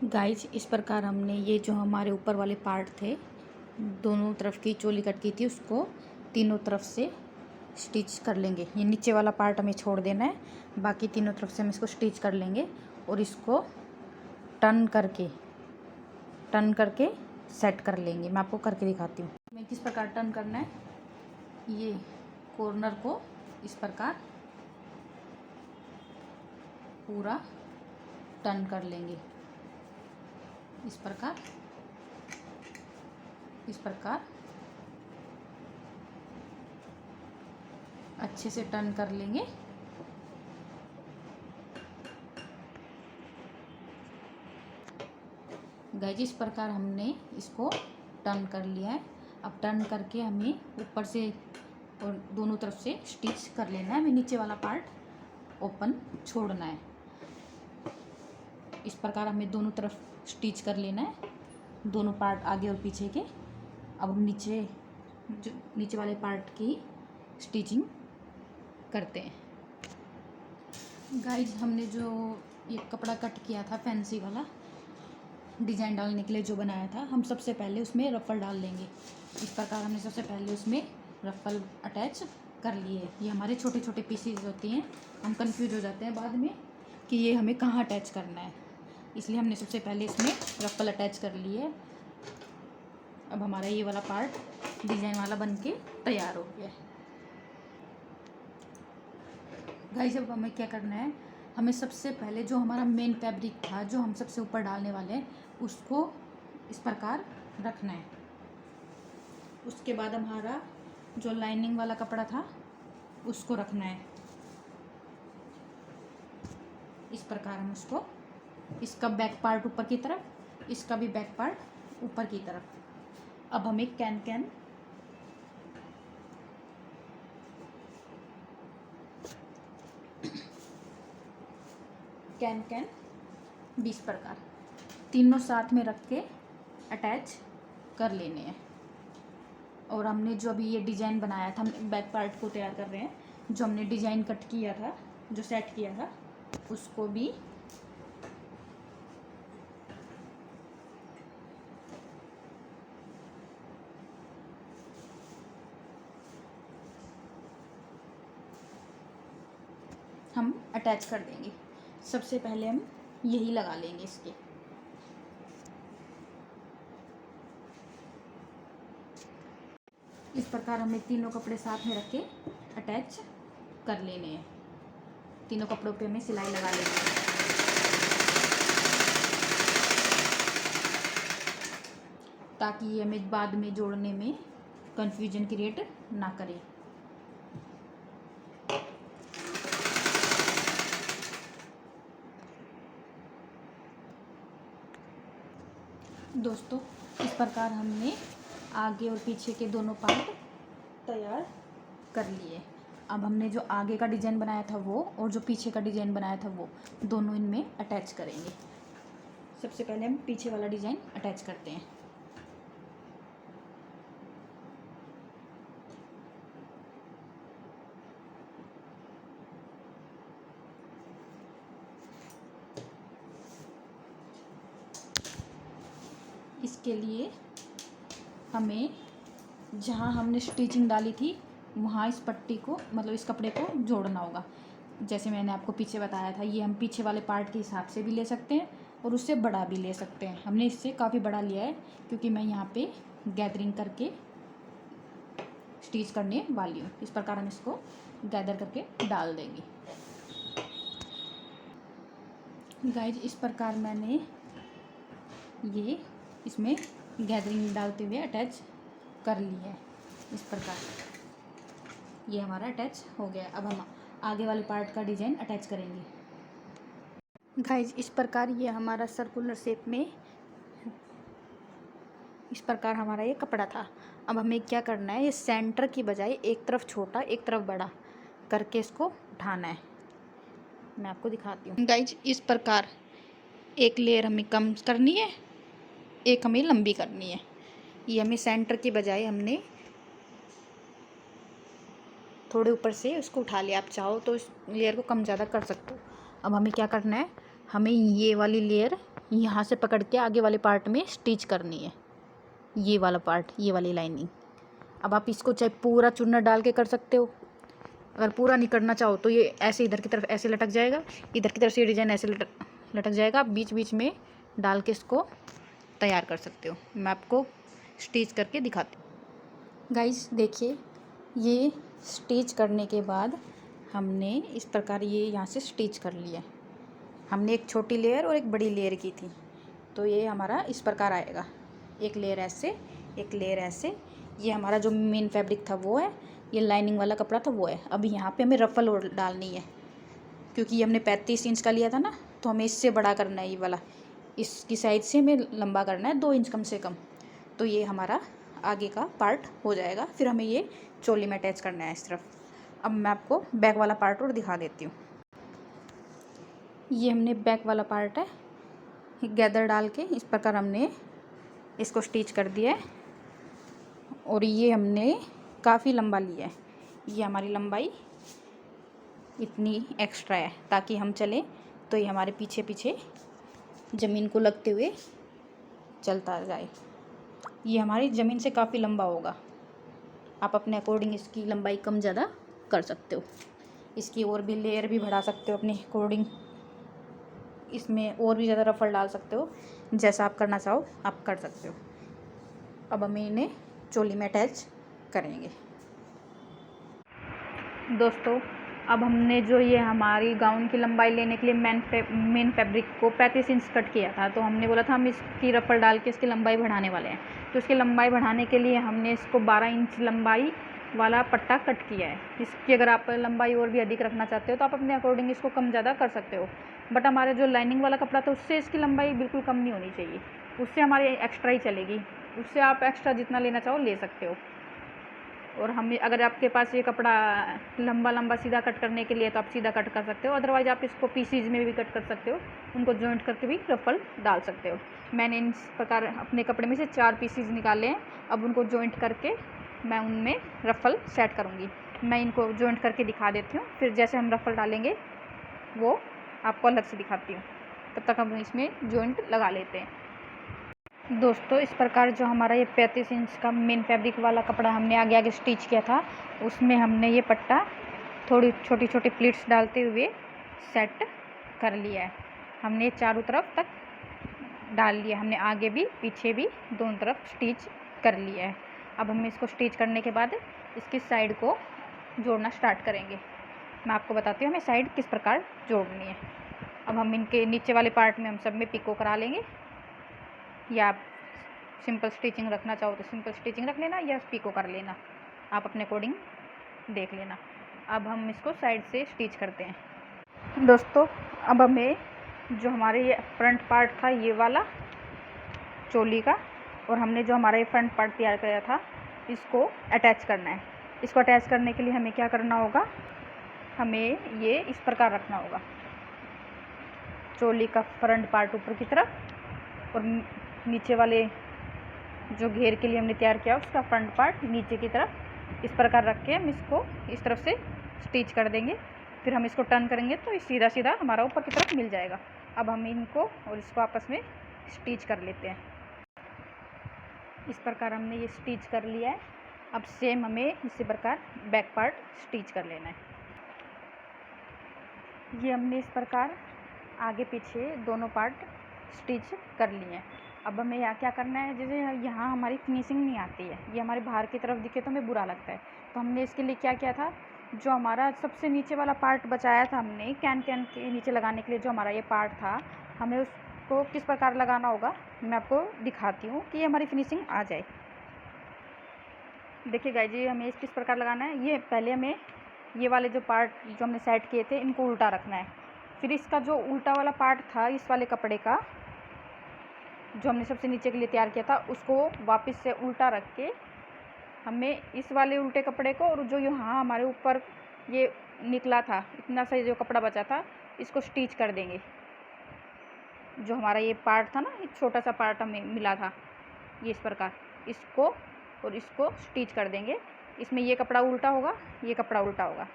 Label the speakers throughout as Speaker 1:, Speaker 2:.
Speaker 1: Guys इस प्रकार हमने ये जो हमारे ऊपर वाले पार्ट थे, दोनों तरफ की चोली कट की थी, उसको तीनों तरफ से स्टिच कर लेंगे। ये नीचे वाला पार्ट हमें छोड़ देना है, बाकी तीनों तरफ से हम इसको स्टिच कर लेंगे और इसको टर्न करके सेट कर लेंगे। मैं आपको करके दिखाती हूँ मैं किस प्रकार टर्न करना है। ये कॉर्नर को इस प्रकार पूरा टर्न कर लेंगे, इस प्रकार अच्छे से टर्न कर लेंगे। गाइस इस प्रकार हमने इसको टर्न कर लिया है। अब टर्न करके हमें ऊपर से और दोनों तरफ से स्टिच कर लेना है। हमें नीचे वाला पार्ट ओपन छोड़ना है। इस प्रकार हमें दोनों तरफ स्टिच कर लेना है, दोनों पार्ट आगे और पीछे के। अब हम नीचे वाले पार्ट की स्टिचिंग करते हैं। गाइस हमने जो ये कपड़ा कट किया था, फैंसी वाला डिज़ाइन डालने के लिए जो बनाया था, हम सबसे पहले उसमें रफ़ल डाल लेंगे। इस प्रकार हमने सबसे पहले उसमें रफ़ल अटैच कर लिए। ये हमारे छोटे छोटे पीसीज होती हैं, हम कंफ्यूज हो जाते हैं बाद में कि ये हमें कहाँ अटैच करना है, इसलिए हमने सबसे पहले इसमें रफ़ल अटैच कर लिए। अब हमारा ये वाला पार्ट डिज़ाइन वाला बन के तैयार हो गया है। गाइस अब हमें क्या करना है, हमें सबसे पहले जो हमारा मेन फैब्रिक था, जो हम सबसे ऊपर डालने वाले हैं, उसको इस प्रकार रखना है। उसके बाद हमारा जो लाइनिंग वाला कपड़ा था उसको रखना है। इस प्रकार हम उसको, इसका बैक पार्ट ऊपर की तरफ, इसका भी बैक पार्ट ऊपर की तरफ। अब हमें कैन भी इस प्रकार तीनों साथ में रख के अटैच कर लेने हैं। और हमने जो अभी ये डिज़ाइन बनाया था, हम बैक पार्ट को तैयार कर रहे हैं। जो हमने डिज़ाइन कट किया था, जो सेट किया था, उसको भी हम अटैच कर देंगे। सबसे पहले हम यही लगा लेंगे इसके। इस प्रकार हमें तीनों कपड़े साथ में रख के अटैच कर लेने हैं। तीनों कपड़ों पे हमें सिलाई लगा लेनी है, ताकि ये हमें बाद में जोड़ने में कंफ्यूजन क्रिएट ना करे। दोस्तों इस प्रकार हमने आगे और पीछे के दोनों पार्ट तैयार कर लिए। अब हमने जो आगे का डिज़ाइन बनाया था वो, और जो पीछे का डिज़ाइन बनाया था वो, दोनों इनमें अटैच करेंगे। सबसे पहले हम पीछे वाला डिज़ाइन अटैच करते हैं। इसके लिए हमें जहाँ हमने स्टिचिंग डाली थी वहाँ इस पट्टी को, मतलब इस कपड़े को जोड़ना होगा। जैसे मैंने आपको पीछे बताया था, ये हम पीछे वाले पार्ट के हिसाब से भी ले सकते हैं और उससे बड़ा भी ले सकते हैं। हमने इससे काफ़ी बड़ा लिया है, क्योंकि मैं यहाँ पे गैदरिंग करके स्टिच करने वाली हूँ। इस प्रकार हम इसको गैदर करके डाल देंगे। गाइज इस प्रकार मैंने ये इसमें गैदरिंग डालते हुए अटैच कर ली है। इस प्रकार ये हमारा अटैच हो गया। अब हम आगे वाले पार्ट का डिज़ाइन अटैच करेंगे। गाइज इस प्रकार ये हमारा सर्कुलर शेप में, इस प्रकार हमारा ये कपड़ा था। अब हमें क्या करना है, ये सेंटर की बजाय एक तरफ छोटा एक तरफ बड़ा करके इसको उठाना है। मैं आपको दिखाती हूँ। गाइज इस प्रकार एक लेयर हमें कम करनी है, एक हमें लंबी करनी है। ये हमें सेंटर की बजाय हमने थोड़े ऊपर से उसको उठा लिया। आप चाहो तो इस लेयर को कम ज़्यादा कर सकते हो। अब हमें क्या करना है, हमें ये वाली लेयर यहाँ से पकड़ के आगे वाले पार्ट में स्टिच करनी है, ये वाला पार्ट, ये वाली लाइनिंग। अब आप इसको चाहे पूरा चुन्नट डाल के कर सकते हो, अगर पूरा नहीं करना चाहो तो ये ऐसे इधर की तरफ ऐसे लटक जाएगा, इधर की तरफ से ये डिज़ाइन ऐसे लटक जाएगा। आप बीच बीच में डाल के इसको तैयार कर सकते हो। मैं आपको स्टिच करके दिखाती हूँ। गाइस देखिए, ये स्टिच करने के बाद हमने इस प्रकार ये यहाँ से स्टिच कर लिया। हमने एक छोटी लेयर और एक बड़ी लेयर की थी, तो ये हमारा इस प्रकार आएगा, एक लेयर ऐसे, एक लेयर ऐसे। ये हमारा जो मेन फैब्रिक था वो है, ये लाइनिंग वाला कपड़ा था वो है। अब यहाँ पे हमें रफ़ल और डालनी है, क्योंकि ये हमने 35 इंच का लिया था ना, तो हमें इससे बड़ा करना है, ये वाला इसकी साइड से हमें लंबा करना है 2 इंच कम से कम। तो ये हमारा आगे का पार्ट हो जाएगा। फिर हमें ये चोली में अटैच करना है इस तरफ। अब मैं आपको बैक वाला पार्ट और दिखा देती हूँ। ये हमने बैक वाला पार्ट है, गैदर डाल के इस प्रकार हमने इसको स्टिच कर दिया है। और ये हमने काफ़ी लंबा लिया है, ये हमारी लंबाई इतनी एक्स्ट्रा है, ताकि हम चलें तो ये हमारे पीछे पीछे ज़मीन को लगते हुए चलता जाए। ये हमारी ज़मीन से काफ़ी लंबा होगा। आप अपने अकॉर्डिंग इसकी लंबाई कम ज़्यादा कर सकते हो, इसकी और भी लेयर भी बढ़ा सकते हो अपने अकॉर्डिंग, इसमें और भी ज़्यादा रफ़ल डाल सकते हो, जैसा आप करना चाहो आप कर सकते हो। अब हम इन्हें चोली में अटैच करेंगे। दोस्तों अब हमने जो ये हमारी गाउन की लंबाई लेने के लिए मेन फैब्रिक को 35 इंच कट किया था, तो हमने बोला था हम इसकी रफ़ल डाल के इसकी लंबाई बढ़ाने वाले हैं। तो इसकी लंबाई बढ़ाने के लिए हमने इसको 12 इंच लंबाई वाला पट्टा कट किया है। इसकी अगर आप लंबाई और भी अधिक रखना चाहते हो तो आप अपने अकॉर्डिंग इसको कम ज़्यादा कर सकते हो। बट हमारे जो लाइनिंग वाला कपड़ा था उससे इसकी लंबाई बिल्कुल कम नहीं होनी चाहिए, उससे हमारी एक्स्ट्रा ही चलेगी, उससे आप एक्स्ट्रा जितना लेना चाहो ले सकते हो। और हम अगर आपके पास ये कपड़ा लंबा सीधा कट करने के लिए तो आप सीधा कट कर सकते हो, अदरवाइज़ आप इसको पीसीज में भी कट कर सकते हो, उनको जॉइंट करके भी रफ़ल डाल सकते हो। मैंने इस प्रकार अपने कपड़े में से 4 पीसीज निकाले हैं। अब उनको जॉइंट करके मैं उनमें रफ़ल सेट करूँगी। मैं इनको जॉइंट करके दिखा देती हूँ, फिर जैसे हम रफ़ल डालेंगे वो आपको अलग से दिखाती हूँ। तब तक हम इसमें जॉइंट लगा लेते हैं। दोस्तों इस प्रकार जो हमारा ये 35 इंच का मेन फैब्रिक वाला कपड़ा हमने आगे आगे स्टिच किया था, उसमें हमने ये पट्टा थोड़ी छोटी छोटी प्लीट्स डालते हुए सेट कर लिया है। हमने चारों तरफ तक डाल लिया, हमने आगे भी पीछे भी दोनों तरफ स्टिच कर लिया है। अब हम इसको स्टिच करने के बाद इसकी साइड को जोड़ना स्टार्ट करेंगे। मैं आपको बताती हूँ हमें साइड किस प्रकार जोड़नी है। अब हम इनके नीचे वाले पार्ट में हम सब में पिको करा लेंगे, या आप सिंपल स्टिचिंग रखना चाहो तो सिंपल स्टिचिंग रख लेना, या पिको कर लेना, आप अपने अकॉर्डिंग देख लेना। अब हम इसको साइड से स्टिच करते हैं। दोस्तों अब हमें जो हमारे ये फ्रंट पार्ट था ये वाला चोली का, और हमने जो हमारा ये फ्रंट पार्ट तैयार किया था इसको अटैच करना है। इसको अटैच करने के लिए हमें क्या करना होगा, हमें ये इस प्रकार रखना होगा, चोली का फ्रंट पार्ट ऊपर की तरफ और नीचे वाले जो घेर के लिए हमने तैयार किया उसका फ्रंट पार्ट नीचे की तरफ इस प्रकार रख के हम इसको इस तरफ से स्टिच कर देंगे। फिर हम इसको टर्न करेंगे तो ये सीधा सीधा हमारा ऊपर की तरफ मिल जाएगा। अब हम इनको और इसको आपस में स्टिच कर लेते हैं। इस प्रकार हमने ये स्टिच कर लिया है। अब सेम हमें इसी प्रकार बैक पार्ट स्टिच कर लेना है। ये हमने इस प्रकार आगे पीछे दोनों पार्ट स्टिच कर लिए हैं। अब हमें यहाँ क्या करना है, जैसे यहाँ हमारी फिनिशिंग नहीं आती है, ये हमारे बाहर की तरफ दिखे तो हमें बुरा लगता है, तो हमने इसके लिए क्या किया था, जो हमारा सबसे नीचे वाला पार्ट बचाया था हमने कैन के नीचे लगाने के लिए, जो हमारा ये पार्ट था, हमें उसको किस प्रकार लगाना होगा मैं आपको दिखाती हूँ कि हमारी फिनिशिंग आ जाए। देखिए गाइस जी, हमें किस प्रकार लगाना है। ये पहले हमें ये वाले जो पार्ट जो हमने सेट किए थे इनको उल्टा रखना है। फिर इसका जो उल्टा वाला पार्ट था इस वाले कपड़े का जो हमने सबसे नीचे के लिए तैयार किया था उसको वापस से उल्टा रख के हमें इस वाले उल्टे कपड़े को, और जो यहाँ हमारे ऊपर ये निकला था इतना सा जो कपड़ा बचा था इसको स्टिच कर देंगे। जो हमारा ये पार्ट था ना, एक छोटा सा पार्ट हमें मिला था, ये इस प्रकार इसको और इसको स्टिच कर देंगे। इसमें ये कपड़ा उल्टा होगा, ये कपड़ा उल्टा होगा,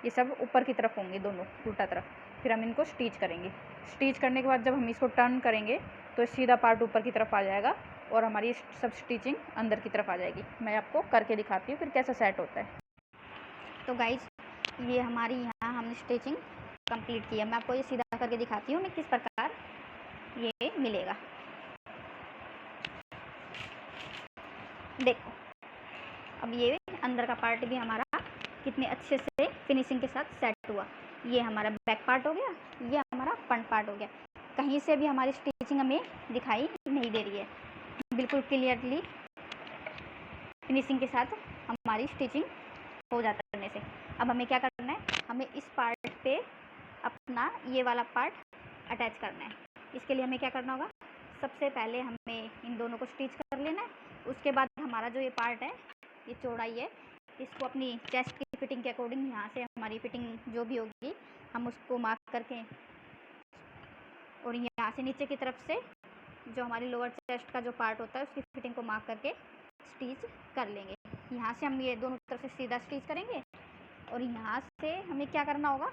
Speaker 1: ये सब ऊपर की तरफ होंगे दोनों उल्टा तरफ। फिर हम इनको स्टिच करेंगे। स्टिच करने के बाद जब हम इसको टर्न करेंगे तो सीधा पार्ट ऊपर की तरफ आ जाएगा और हमारी सब स्टिचिंग अंदर की तरफ आ जाएगी। मैं आपको करके दिखाती हूँ फिर कैसा सेट होता है। तो गाइज ये हमारी यहाँ हमने स्टिचिंग कंप्लीट किया। मैं आपको ये सीधा करके दिखाती हूँ किस प्रकार ये मिलेगा। देखो अब ये अंदर का पार्ट भी हमारा कितने अच्छे से फिनिशिंग के साथ सेट हुआ। ये हमारा बैक पार्ट हो गया, ये हमारा फ्रंट पार्ट हो गया। कहीं से भी हमारी स्टिचिंग हमें दिखाई नहीं दे रही है, बिल्कुल क्लियरली फिनिशिंग के साथ हमारी स्टिचिंग हो जाता है करने से। अब हमें क्या करना है, हमें इस पार्ट पे अपना ये वाला पार्ट अटैच करना है। इसके लिए हमें क्या करना होगा, सबसे पहले हमें इन दोनों को स्टिच कर लेना है। उसके बाद हमारा जो ये पार्ट है, ये चौड़ाई है, इसको अपनी चेस्ट की फिटिंग के अकॉर्डिंग यहाँ से हमारी फिटिंग जो भी होगी हम उसको मार्क करके और यहाँ से नीचे की तरफ से जो हमारी लोअर चेस्ट का जो पार्ट होता है उसकी फिटिंग को मार्क करके स्टिच कर लेंगे। यहाँ से हम ये दोनों तरफ से सीधा स्टिच करेंगे और यहाँ से हमें क्या करना होगा,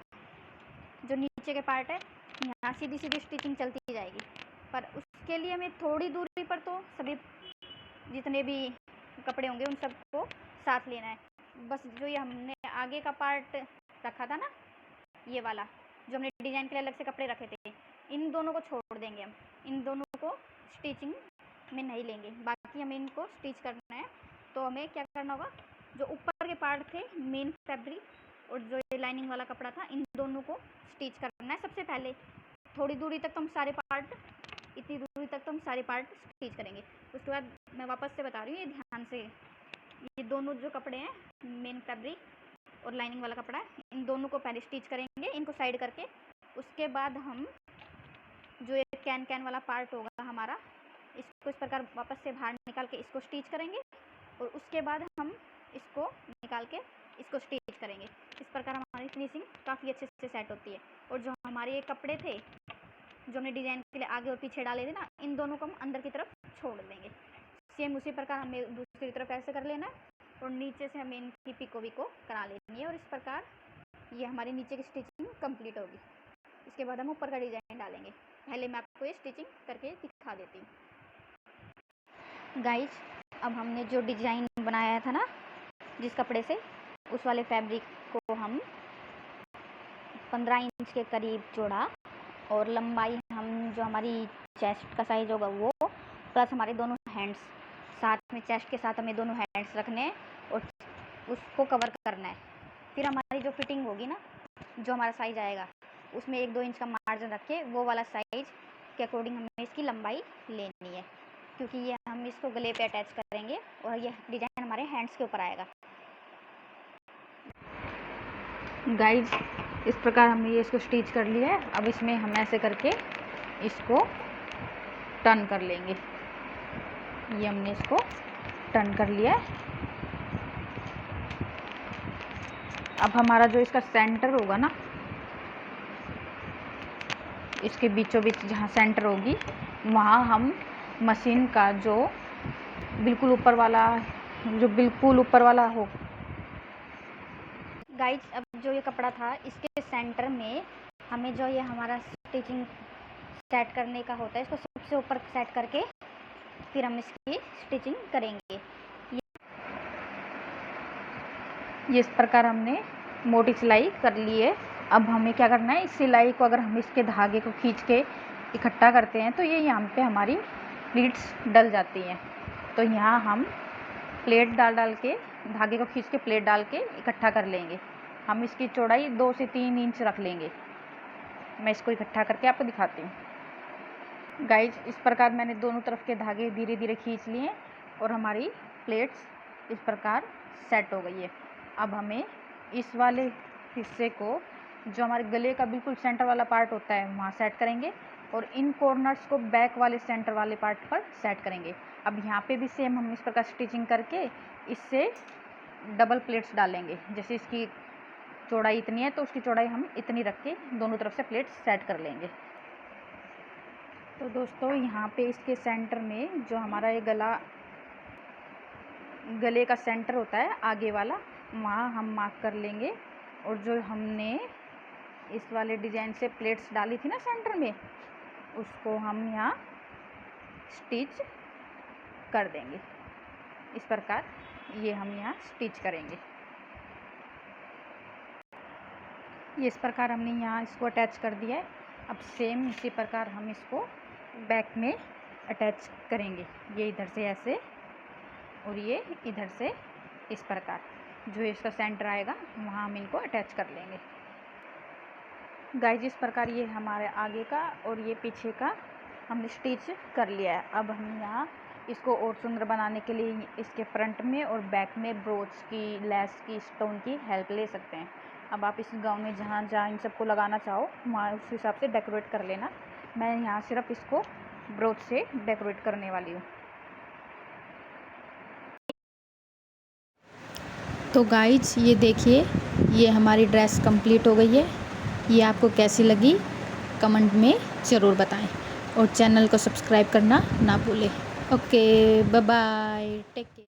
Speaker 1: जो नीचे के पार्ट है यहाँ सीधी सीधी स्टिचिंग चलती जाएगी। पर उसके लिए हमें थोड़ी दूरी पर तो सभी जितने भी कपड़े होंगे उन सबको साथ लेना है। बस जो ये हमने आगे का पार्ट रखा था ना, ये वाला जो हमने डिजाइन के लिए अलग से कपड़े रखे थे, इन दोनों को छोड़ देंगे हम। इन दोनों को स्टिचिंग में नहीं लेंगे, बाकी हमें इनको स्टिच करना है। तो हमें क्या करना होगा, जो ऊपर के पार्ट थे मेन फैब्रिक और जो ये लाइनिंग वाला कपड़ा था, इन दोनों को स्टिच करना है। सबसे पहले थोड़ी दूरी तक तो हम सारे पार्ट, इतनी दूरी तक तो हम सारे पार्ट स्टिच करेंगे। उसके बाद मैं वापस से बता रही हूँ, ये ध्यान से, ये दोनों जो कपड़े हैं मेन फैब्रिक और लाइनिंग वाला कपड़ा है, इन दोनों को पहले स्टिच करेंगे इनको साइड करके। उसके बाद हम जो ये कैन वाला पार्ट होगा हमारा, इसको इस प्रकार वापस से बाहर निकाल के इसको स्टिच करेंगे और उसके बाद हम इसको निकाल के इसको स्टिच करेंगे। इस प्रकार हमारी फिनिशिंग काफ़ी अच्छे से सेट होती है। और जो हमारे ये कपड़े थे जो हमने डिज़ाइन के लिए आगे और पीछे डाले थे ना, इन दोनों को हम अंदर की तरफ छोड़ देंगे। सेम उसी प्रकार हमें दूसरी तरफ ऐसे कर लेना है और नीचे से हमें इनकी पिको करा लेनी है। और इस प्रकार ये हमारी नीचे की स्टिचिंग कंप्लीट होगी। इसके बाद हम ऊपर का डिज़ाइन डालेंगे। पहले मैं आपको ये स्टिचिंग करके दिखा देती हूँ। गाइज अब हमने जो डिज़ाइन बनाया था ना जिस कपड़े से, उस वाले फैब्रिक को हम 15 इंच के करीब जोड़ा और लंबाई हम जो हमारी चेस्ट का साइज होगा वो प्लस हमारे दोनों हैंड्स साथ में, चेस्ट के साथ हमें दोनों हैंड्स रखने हैं और उसको कवर करना है। फिर हमारी जो फिटिंग होगी ना, जो हमारा साइज आएगा उसमें 1-2 इंच का मार्जिन रख के वो वाला साइज के अकॉर्डिंग हमें इसकी लंबाई लेनी है, क्योंकि ये हम इसको गले पे अटैच करेंगे और ये डिज़ाइन हमारे हैंड्स के ऊपर आएगा। गाइज इस प्रकार हमने ये इसको स्टिच कर लिया है। अब इसमें हम ऐसे करके इसको टर्न कर लेंगे। ये हमने इसको टर्न कर लिया है। अब हमारा जो इसका सेंटर होगा ना, इसके बीचों बीच जहाँ सेंटर होगी वहाँ हम मशीन का जो बिल्कुल ऊपर वाला हो। गाइज अब जो ये कपड़ा था इसके सेंटर में हमें जो ये हमारा स्टिचिंग सेट करने का होता है, इसको सबसे ऊपर सेट करके फिर हम इसकी स्टिचिंग करेंगे। ये इस प्रकार हमने मोटी सिलाई कर ली है। अब हमें क्या करना है, इस सिलाई को अगर हम इसके धागे को खींच के इकट्ठा करते हैं तो ये यहाँ पे हमारी प्लीट्स डल जाती हैं। तो यहाँ हम प्लेट डाल के धागे को खींच के प्लेट डाल के इकट्ठा कर लेंगे। हम इसकी चौड़ाई 2 से 3 इंच रख लेंगे। मैं इसको इकट्ठा करके आपको दिखाती हूँ। गाइज इस प्रकार मैंने दोनों तरफ के धागे धीरे धीरे खींच लिए और हमारी प्लेट्स इस प्रकार सेट हो गई है। अब हमें इस वाले हिस्से को जो हमारे गले का बिल्कुल सेंटर वाला पार्ट होता है वहाँ सेट करेंगे और इन कॉर्नर्स को बैक वाले सेंटर वाले पार्ट पर सेट करेंगे। अब यहाँ पे भी सेम हम इस प्रकार स्टिचिंग करके इससे डबल प्लेट्स डालेंगे। जैसे इसकी चौड़ाई इतनी है तो उसकी चौड़ाई हम इतनी रख के दोनों तरफ से प्लेट्स सेट कर लेंगे। तो दोस्तों यहाँ पे इसके सेंटर में जो हमारा ये गले का सेंटर होता है आगे वाला, वहाँ हम मार्क कर लेंगे और जो हमने इस वाले डिजाइन से प्लेट्स डाली थी ना सेंटर में, उसको हम यहाँ स्टिच कर देंगे। इस प्रकार ये हम यहाँ स्टिच करेंगे। ये इस प्रकार हमने यहाँ इसको अटैच कर दिया है। अब सेम इसी प्रकार हम इसको बैक में अटैच करेंगे। ये इधर से ऐसे और ये इधर से इस प्रकार, जो इसका सेंटर आएगा वहाँ हम इनको अटैच कर लेंगे। गाइस इस प्रकार ये हमारे आगे का और ये पीछे का हमने स्टिच कर लिया है। अब हम यहाँ इसको और सुंदर बनाने के लिए इसके फ्रंट में और बैक में ब्रोच की, लेस की, स्टोन की हेल्प ले सकते हैं। अब आप इस गाउन में जहाँ जहाँ इन सबको लगाना चाहो वहाँ उस हिसाब से डेकोरेट कर लेना। मैं यहाँ सिर्फ इसको ब्रोच से डेकोरेट करने वाली हूँ। तो गाइज ये देखिए, ये हमारी ड्रेस कंप्लीट हो गई है। ये आपको कैसी लगी कमेंट में ज़रूर बताएं और चैनल को सब्सक्राइब करना ना भूलें। Okay, bye bye, take care.